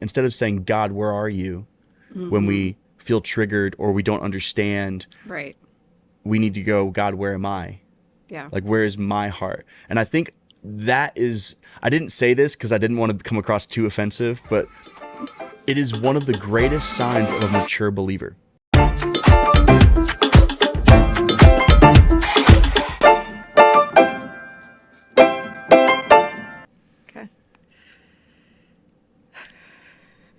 instead of saying, God, where are you? When we feel triggered or we don't understand, Right. we need to go, God, where am I? Yeah. Like, where is my heart? And I think that is, I didn't say this because I didn't want to come across too offensive, but it is one of the greatest signs of a mature believer. Okay.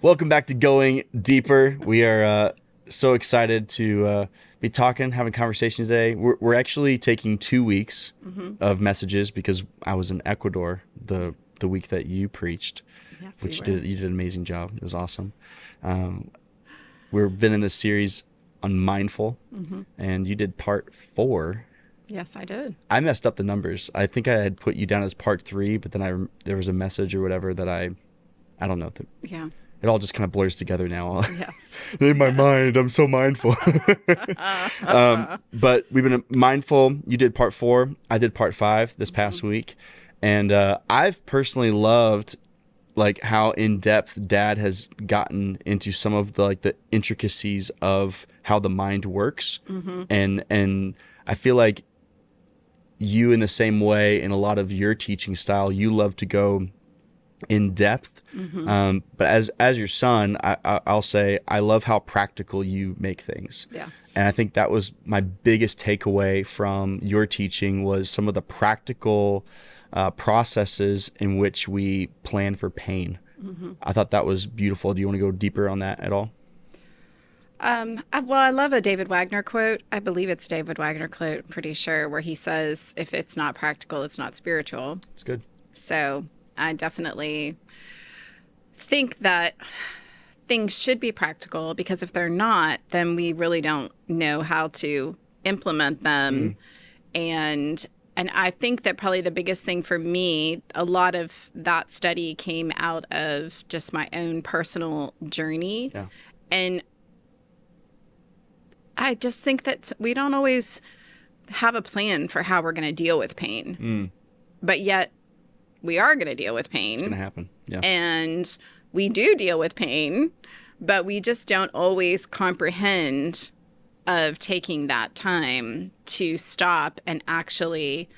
Welcome back to Going Deeper. We are so excited to be talking, having conversation today. We're actually taking 2 weeks of messages because I was in Ecuador the week that you preached, Yes, which you were. you did an amazing job. It was awesome. We've been in this series on mindful, and you did part 4. Yes, I did. I messed up the numbers. I think I had put you down as part 3, but then there was a message or whatever that I don't know. Yeah. It all just kind of blurs together now. Yes. In my mind, I'm so mindful. But we've been mindful. You did part 4. I did part 5 this past week. And I've personally loved like how in depth Dad has gotten into some of the intricacies of how the mind works. And I feel like you, in the same way, in a lot of your teaching style, you love to go in depth. But as your son, I'll say I love how practical you make things. Yes. And I think that was my biggest takeaway from your teaching was some of the practical processes in which we plan for pain. I thought that was beautiful. Do you want to go deeper on that at all? Well, I love a David Wagner quote. I believe it's David Wagner quote, I'm pretty sure, where he says, if it's not practical, it's not spiritual. It's good. So I definitely think that things should be practical, because if they're not, then we really don't know how to implement them. And I think that probably the biggest thing for me, a lot of that study came out of just my own personal journey. Yeah. And I just think that we don't always have a plan for how we're going to deal with pain. But yet we are going to deal with pain. It's going to happen. Yeah. And we do deal with pain, but we just don't always comprehend of taking that time to stop and actually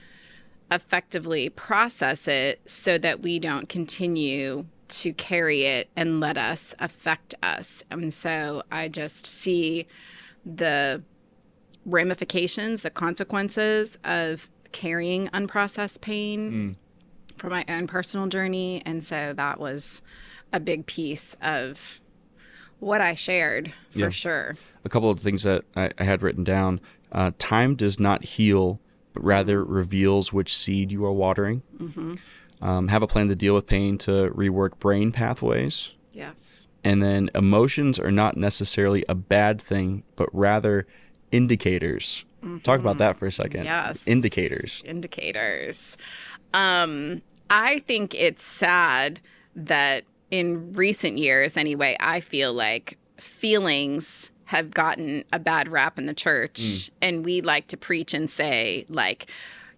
effectively process it so that we don't continue to carry it and let us affect us. And so I just see the ramifications, the consequences of carrying unprocessed pain for my own personal journey. And so that was a big piece of what I shared for sure. A couple of things that I had written down. Time does not heal, but rather reveals which seed you are watering. Have a plan to deal with pain, to rework brain pathways. Yes. And then emotions are not necessarily a bad thing, but rather indicators. Talk about that for a second. Yes. Indicators. I think it's sad that in recent years, anyway, I feel like feelings have gotten a bad rap in the church, and we like to preach and say, like,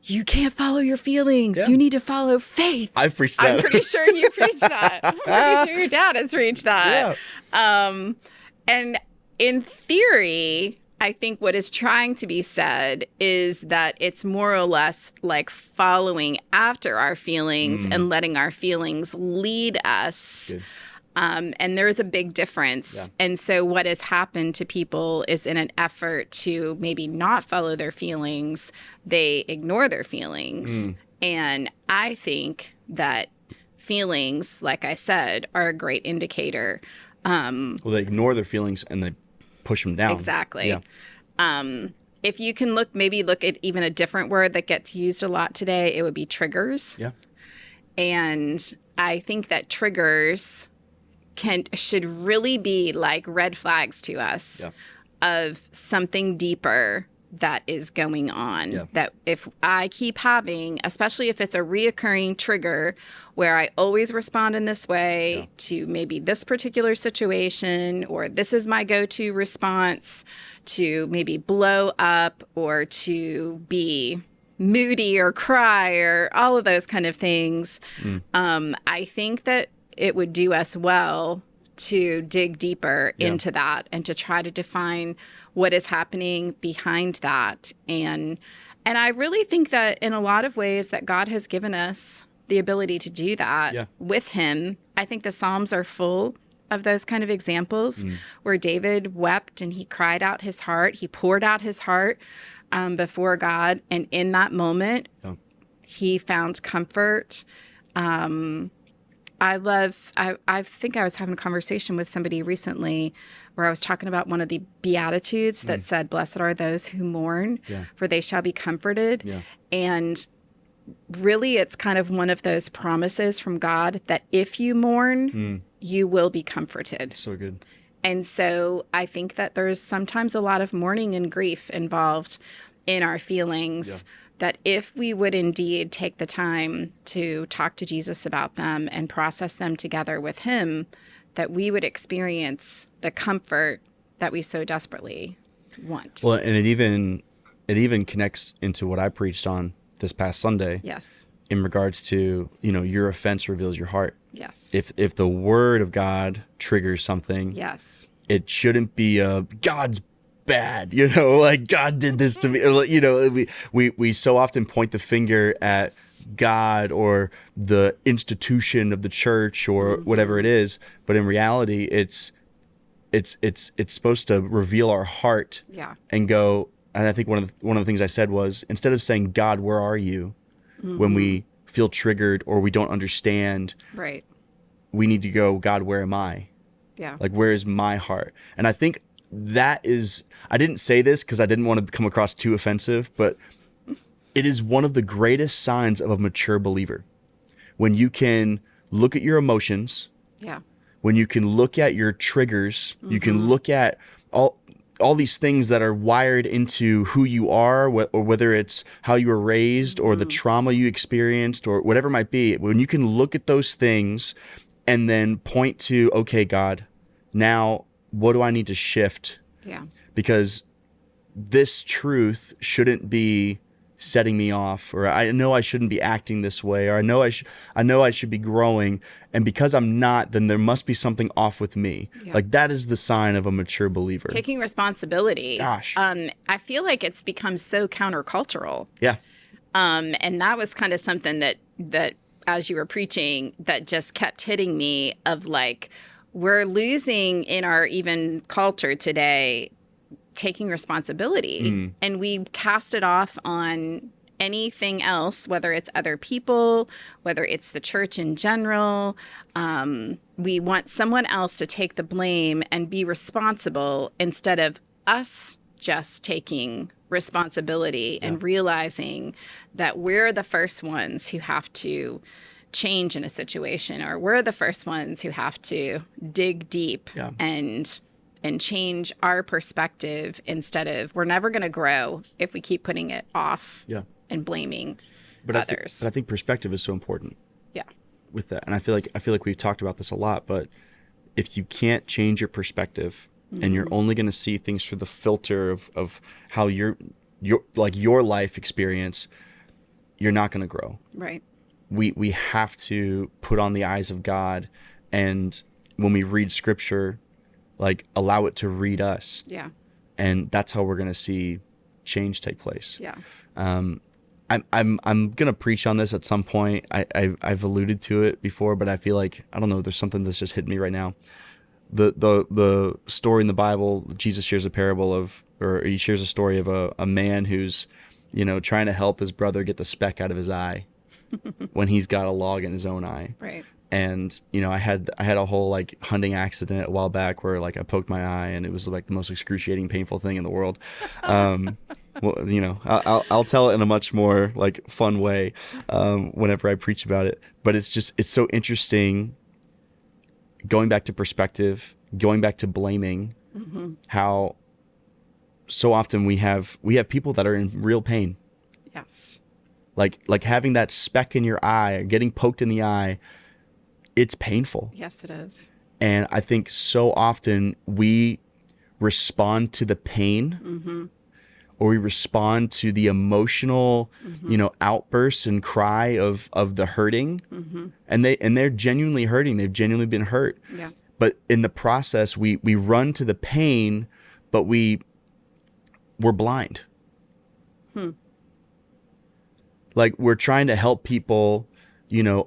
you can't follow your feelings. Yeah. You need to follow faith. I've preached that. I'm pretty sure you preached that. I'm pretty sure your dad has preached that. Yeah. And in theory, I think what is trying to be said is that it's more or less like following after our feelings and letting our feelings lead us. Good. And there's a big difference. Yeah. And so what has happened to people is, in an effort to maybe not follow their feelings, they ignore their feelings. And I think that feelings, like I said, are a great indicator. Well, they ignore their feelings and they push them down. Exactly. Yeah. If you can look at even a different word that gets used a lot today, it would be triggers. Yeah. And I think that triggers should really be like red flags to us of something deeper that is going on. Yeah. That if I keep having, especially if it's a reoccurring trigger where I always respond in this way to maybe this particular situation, or this is my go-to response to maybe blow up or to be moody or cry or all of those kind of things, I think that it would do us well to dig deeper into that and to try to define what is happening behind that. And I really think that in a lot of ways that God has given us the ability to do that with him. I think the Psalms are full of those kind of examples where David wept and he cried out his heart. He poured out his heart before God. And in that moment, he found comfort. I think I was having a conversation with somebody recently where I was talking about one of the Beatitudes that said, blessed are those who mourn, for they shall be comforted. Yeah. And really, it's kind of one of those promises from God that if you mourn, you will be comforted. So good. And so I think that there's sometimes a lot of mourning and grief involved in our feelings, that if we would indeed take the time to talk to Jesus about them and process them together with him, that we would experience the comfort that we so desperately want. Well, and it even connects into what I preached on this past Sunday. Yes. In regards to, your offense reveals your heart. Yes. If the word of God triggers something, yes, it shouldn't be God's bad, like God did this to me. We so often point the finger at God or the institution of the church or whatever it is, but in reality, it's supposed to reveal our heart. And go. And I think one of the things I said was, instead of saying, God, where are you? When we feel triggered or we don't understand, right, we need to go, God, where am I? Yeah. Like, where is my heart? And I think that is, I didn't say this because I didn't want to come across too offensive, but it is one of the greatest signs of a mature believer. When you can look at your emotions, when you can look at your triggers, you can look at all these things that are wired into who you are, or whether it's how you were raised or the trauma you experienced or whatever it might be. When you can look at those things and then point to, okay, God, now what do I need to shift? Yeah. Because this truth shouldn't be setting me off, or I know I shouldn't be acting this way, or I know I should be growing, and because I'm not, then there must be something off with me. Like, that is the sign of a mature believer. Taking responsibility. Gosh. I feel like it's become so countercultural. Yeah. And that was kind of something that as you were preaching, that just kept hitting me, of like, we're losing in our even culture today taking responsibility, and we cast it off on anything else, whether it's other people, whether it's the church in general. We want someone else to take the blame and be responsible instead of us just taking responsibility and realizing that we're the first ones who have to change in a situation, or we're the first ones who have to dig deep and change our perspective, instead of, we're never going to grow if we keep putting it off and blaming others. But I think perspective is so important. Yeah. With that. And I feel like we've talked about this a lot, but if you can't change your perspective and you're only going to see things through the filter of how your life experience, you're not going to grow. Right. We have to put on the eyes of God, and when we read scripture, like, allow it to read us. Yeah. And that's how we're going to see change take place. Yeah. I'm going to preach on this at some point. I've alluded to it before, but I feel like, I don't know, there's something that's just hitting me right now. The story in the Bible, Jesus shares a parable or he shares a story of a man who's, trying to help his brother get the speck out of his eye when he's got a log in his own eye. Right. And, I had a whole like hunting accident a while back where like I poked my eye and it was like the most excruciating, painful thing in the world. Well, I'll tell it in a much more like fun way whenever I preach about it. But it's so interesting going back to perspective, going back to blaming, how so often we have people that are in real pain. Yes. Like having that speck in your eye, or getting poked in the eye, it's painful. Yes, it is. And I think so often we respond to the pain, or we respond to the emotional, outbursts and cry of the hurting, and they're genuinely hurting. They've genuinely been hurt. Yeah. but in the process, we run to the pain, but we're blind. Like we're trying to help people,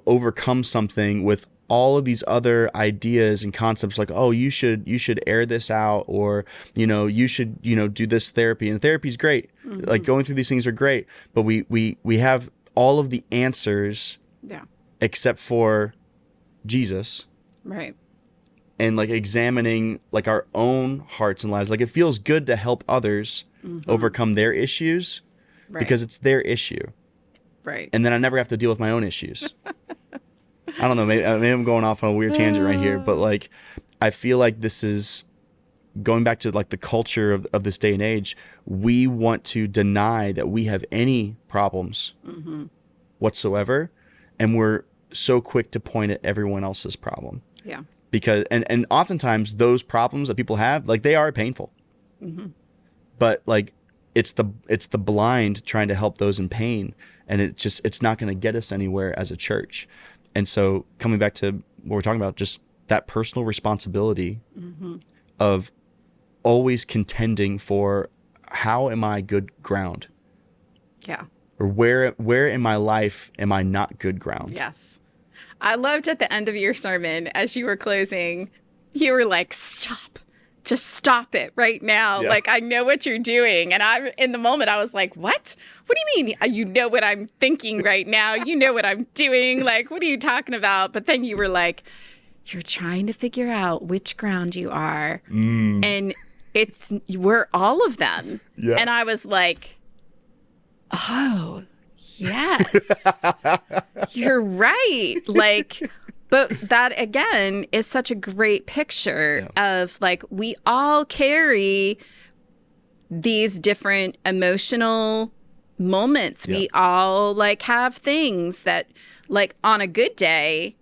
overcome something with all of these other ideas and concepts like, oh, you should air this out, or, you should, do this therapy, and therapy is great. Like going through these things are great, but we have all of the answers except for Jesus. Right. And like examining like our own hearts and lives. Like it feels good to help others overcome their issues because it's their issue. Right. And then I never have to deal with my own issues. I don't know. Maybe I'm going off on a weird tangent right here, but like, I feel like this is going back to like the culture of this day and age. We want to deny that we have any problems whatsoever. And we're so quick to point at everyone else's problem. Yeah. Because, and oftentimes those problems that people have, like they are painful, but like it's the blind trying to help those in pain. And it's not going to get us anywhere as a church. And so coming back to what we're talking about, just that personal responsibility of always contending for how am I good ground? Yeah. Or where in my life am I not good ground? Yes. I loved at the end of your sermon, as you were closing, you were like, stop. Just stop it right now. Yeah. Like, I know what you're doing. And I'm in the moment, I was like, what? What do you mean? You know what I'm thinking right now. You know what I'm doing. Like, what are you talking about? But then you were like, you're trying to figure out which ground you are. And we're all of them. Yeah. And I was like, oh, yes, you're right. Like, but that again is such a great picture of like, we all carry these different emotional moments. We all like have things that like on a good day,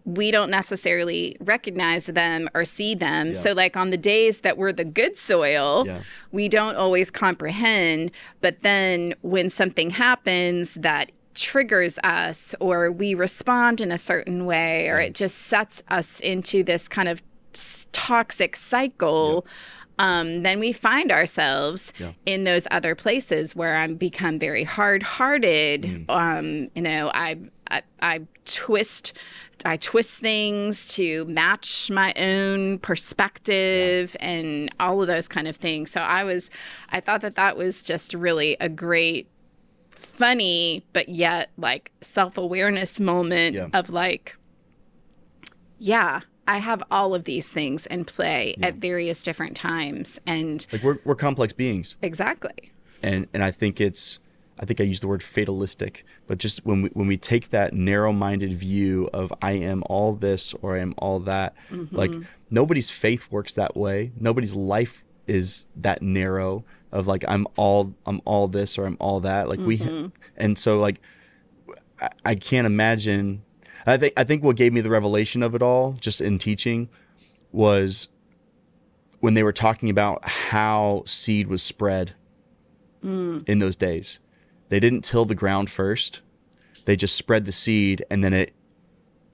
we don't necessarily recognize them or see them. So like on the days that we're the good soil, we don't always comprehend. But then when something happens that triggers us, or we respond in a certain way, or it just sets us into this kind of toxic cycle, then we find ourselves in those other places where I'm become very hard-hearted. I twist things to match my own perspective and all of those kind of things. So I thought that was just really a great, funny, but yet like self-awareness moment of like, I have all of these things in play at various different times. And like we're complex beings. Exactly. And I think I use the word fatalistic, but just when we take that narrow-minded view of I am all this or I am all that, like nobody's faith works that way. Nobody's life is that narrow of like I'm all this or I'm all that. Like and so like I can't imagine. I think what gave me the revelation of it all, just in teaching, was when they were talking about how seed was spread in those days. They didn't till the ground first. They just spread the seed, and then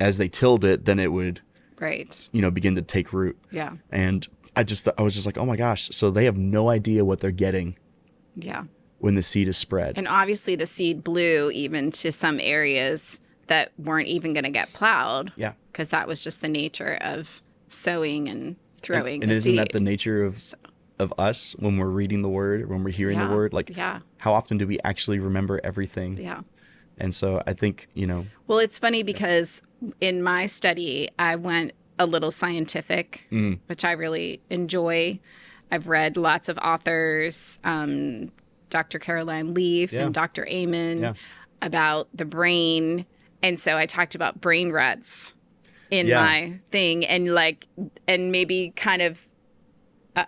as they tilled it, then it would, begin to take root. Yeah. And I was just like, oh my gosh. So they have no idea what they're getting. Yeah. When the seed is spread. And obviously the seed blew even to some areas that weren't even going to get plowed. Yeah. Because that was just the nature of sowing and throwing the seed. And isn't that the nature of us when we're reading the word, when we're hearing the word? Like, how often do we actually remember everything? Yeah. And so I think, Well, it's funny because in my study, I went a little scientific, which I really enjoy. I've read lots of authors, Dr. Caroline Leaf and Dr. Amen about the brain. And so I talked about brain ruts in my thing and maybe kind of,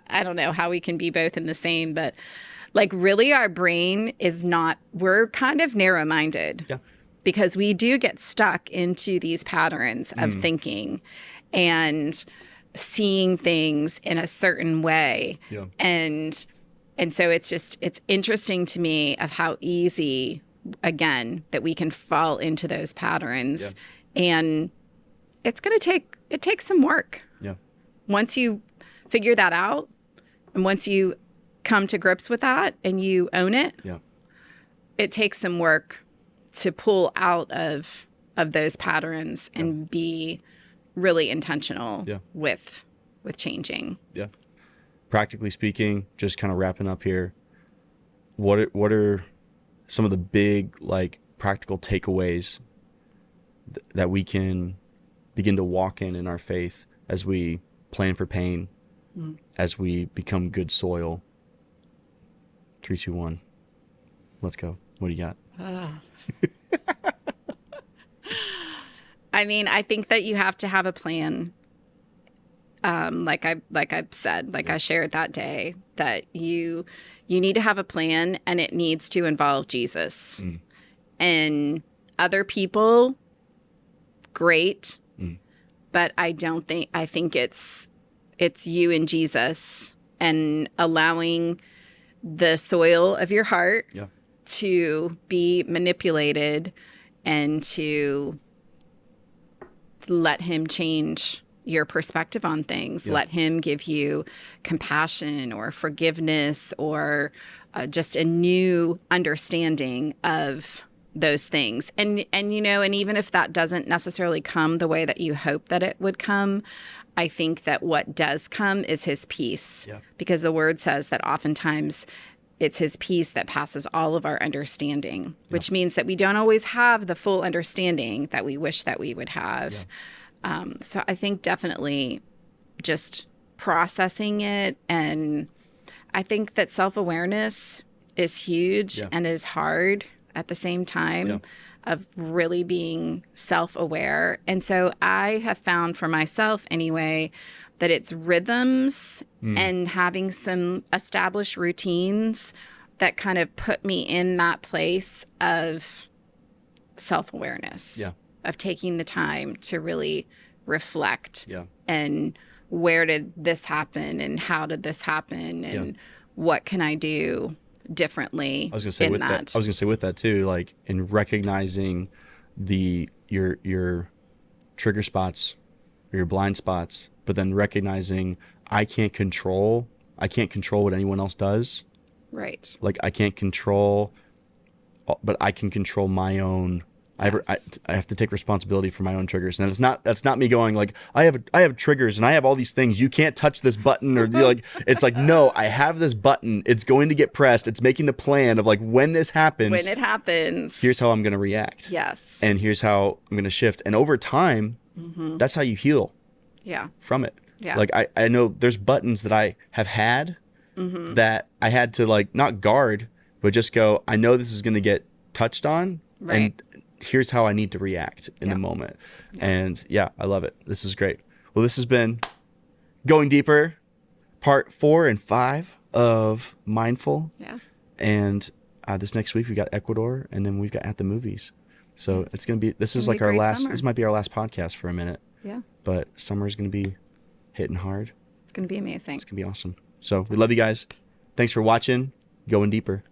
I don't know how we can be both in the same, but like really our brain is not, we're kind of narrow-minded because we do get stuck into these patterns of thinking and seeing things in a certain way. Yeah. And so it's interesting to me of how easy, again, that we can fall into those patterns. Yeah. And it takes some work. Yeah. once you figure that out and once you come to grips with that and you own it, Yeah. it takes some work to pull out of those patterns and be really intentional Yeah. with changing. Yeah. Practically speaking, just kind of wrapping up here, what are some of the big, like, practical takeaways that we can begin to walk in our faith as we plan for pain, as we become good soil? 3, 2, 1. Let's go. What do you got? I mean, I think that you have to have a plan. Like I said, like I shared that day, that you need to have a plan, and it needs to involve Jesus. And other people, great, but I think it's you and Jesus, and allowing the soil of your heart Yeah. to be manipulated and to let him change your perspective on things. Yeah. Let him give you compassion or forgiveness or just a new understanding of those things. And even if that doesn't necessarily come the way that you hope that it would come, I think that what does come is his peace. Yeah. Because the word says that oftentimes it's his peace that passes all of our understanding, which means that we don't always have the full understanding that we wish that we would have. So I think definitely just processing it. And I think that self-awareness is huge and is hard at the same time of really being self-aware. And so I have found for myself anyway, that it's rhythms and having some established routines that kind of put me in that place of self-awareness. Yeah. Of taking the time to really reflect Yeah. and where did this happen and how did this happen and what can I do differently I was gonna say with that. I was gonna say with that too, like in recognizing your trigger spots or your blind spots, but then recognizing I can't control what anyone else does. Right. Like I can't control, but I can control my own. Yes. I have to take responsibility for my own triggers, and that's not me going like I have triggers and I have all these things. You can't touch this button or like it's like no, I have this button. It's going to get pressed. It's making the plan of like when this happens. When it happens. Here's how I'm going to react. Yes. And here's how I'm going to shift. And over time, that's how you heal Yeah. from it. Yeah. Like I know there's buttons that I have had that I had to like not guard, but just go, I know this is going to get touched on. Right. And here's how I need to react in the moment. And I love it. This is great. Well, this has been Going Deeper, part 4 and 5 of Mindful. Yeah. And this next week we've got Ecuador, and then we've got At the Movies. So it's going to be, this is gonna like be a our great last, summer. this might be our last podcast for a minute, Yeah. but summer's going to be hitting hard. It's going to be amazing. It's going to be awesome. So we love you guys. Thanks for watching Going Deeper.